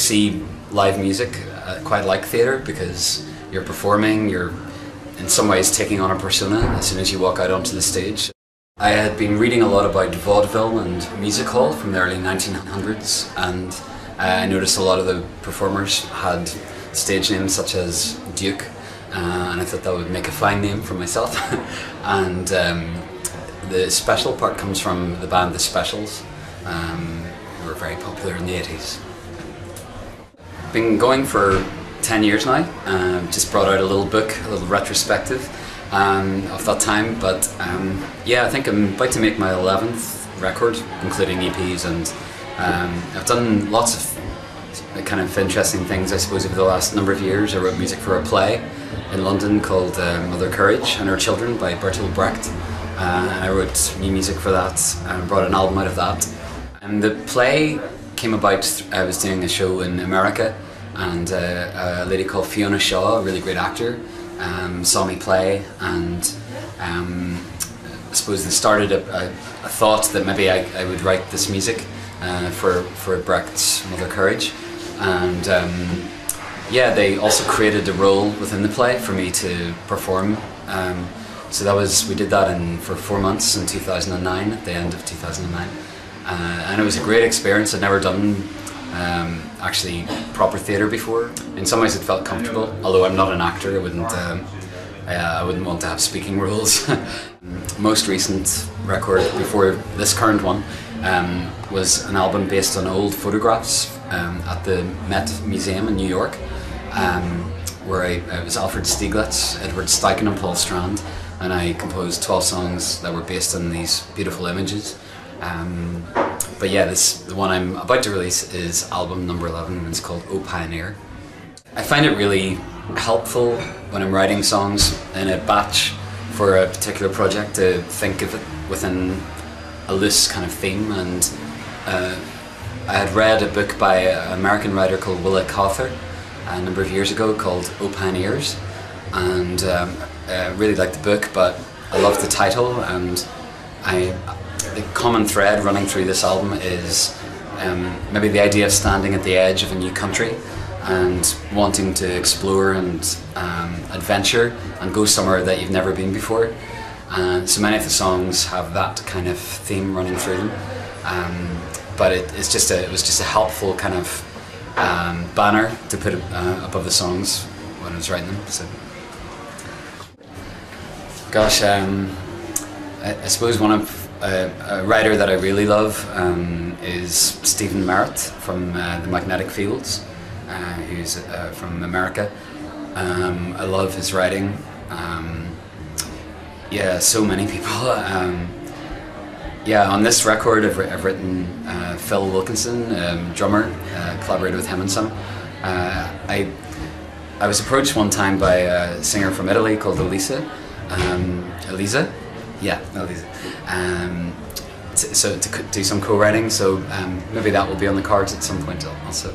see live music quite like theatre, because you're performing, you're in some ways taking on a persona as soon as you walk out onto the stage. I had been reading a lot about vaudeville and music hall from the early 1900s, and I noticed a lot of the performers had stage names such as Duke, and I thought that would make a fine name for myself. And the special part comes from the band The Specials, who were very popular in the 80s. Been going for 10 years now. Just brought out a little book, a little retrospective of that time, but yeah, I think I'm about to make my 11th record, including EPs, and I've done lots of kind of interesting things, I suppose, over the last number of years. I wrote music for a play in London called Mother Courage and Her Children by Bertolt Brecht, and I wrote new music for that and brought an album out of that. And the play came about, I was doing a show in America, and a lady called Fiona Shaw, a really great actor, saw me play, and I suppose they started a thought that maybe I would write this music for Brecht's Mother Courage. And yeah, they also created a role within the play for me to perform. So that was, we did that for 4 months in 2009, at the end of 2009. And it was a great experience. I'd never done actually proper theatre before. In some ways it felt comfortable, although I'm not an actor. I wouldn't want to have speaking roles. Most recent record before this current one was an album based on old photographs at the Met Museum in New York, where it was Alfred Stieglitz, Edward Steichen and Paul Strand, and I composed 12 songs that were based on these beautiful images. But yeah, the one I'm about to release is album number 11, and it's called O Pioneer. I find it really helpful when I'm writing songs in a batch for a particular project to think of it within a loose kind of theme, and I had read a book by an American writer called Willa Cather a number of years ago called O Pioneers, and I really liked the book, but I loved the title, and the common thread running through this album is maybe the idea of standing at the edge of a new country and wanting to explore and adventure and go somewhere that you've never been before. So many of the songs have that kind of theme running through them, but it was just a helpful kind of banner to put above the songs when I was writing them. So, gosh, I suppose a writer that I really love is Stephen Merritt from the Magnetic Fields, who's from America. I love his writing. Yeah, so many people. Yeah, on this record I've written Phil Wilkinson, drummer, collaborated with him and some. I was approached one time by a singer from Italy called Elisa. Elisa? Yeah, Elisa. So to do some co-writing, so maybe that will be on the cards at some point also.